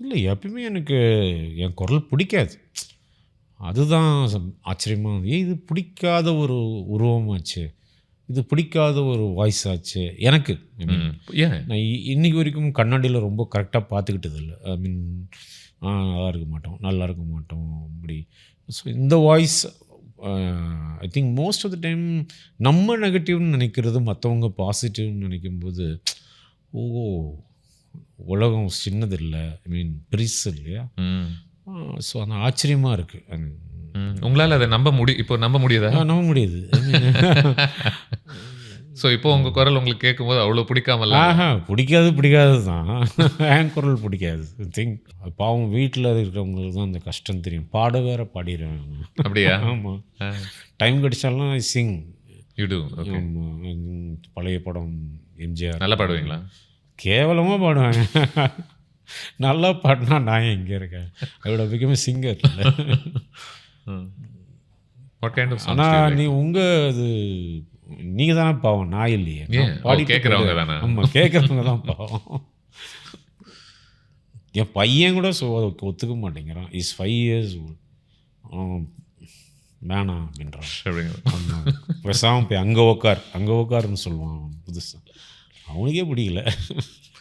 இல்லை எப்பயுமே எனக்கு என் குரல் பிடிக்காது. அதுதான் ஆச்சரியமா இது பிடிக்காத ஒரு உருவமாச்சு. இது பிடிக்காத ஒரு வாய்ஸ் ஆச்சு எனக்கு. ஐ மீன் ம். ஏன்? நான் இன்னைக்கு வரைக்கும் கண்ணாடியில் ரொம்ப கரெக்டாக பார்த்துக்கிட்டது இல்லை. ஐ மீன் நல்லா இருக்க மாட்டோம், நல்லா இருக்க மாட்டோம் அப்படி. ஸோ இந்த voice I think most of the time நம்ம நெகட்டிவ்னு நினைக்கிறது மற்றவங்க பாசிட்டிவ்னு நினைக்கும்போது, ஓ உலகம் சின்னது இல்லை, ஐ மீன் பெருசு இல்லையா? ம். ஸோ அந்த ஆச்சரியமாக இருக்குது. ம். உங்களால அத இப்போ நம்ப முடியுதா? நம்ப முடியுது. ஸோ இப்போ உங்க குரல் உங்களுக்கு கேட்கும்போது அவ்வளோ பிடிக்காமலாம் பிடிக்காது தான். என் குரல் பிடிக்காது. திங்க் பாவம் வீட்டில் இருக்கிறவங்களுக்கு தான் அந்த கஷ்டம் தெரியும். பாட வேற பாடிடுவேன். அப்படியா? ஆமாம், டைம் கிடைச்சாலும் சிங். You to. ஓகே. பழைய படம் எம்ஜிஆர் நல்லா பாடுவீங்களா? கேவலமாக பாடுவாங்க. நல்லா பாடினா நான் எங்கே இருக்கேன்? அதோட become singer. What kind of songs? ஆனால் அது நீங்கள் தானே பாவம், நான் இல்லையே. கேட்குறவங்க தானே? ஆமாம், கேட்குறவங்க தான் பாவம். என் பையன் கூட ஒத்துக்க மாட்டேங்கிறான். Is 5 years old. வேணாம் அப்படின்றான். ஆமாம், பேசாமல் போய் அங்கே உக்காருன்னு சொல்லுவான் புதுசாக. அவனுக்கே பிடிக்கல.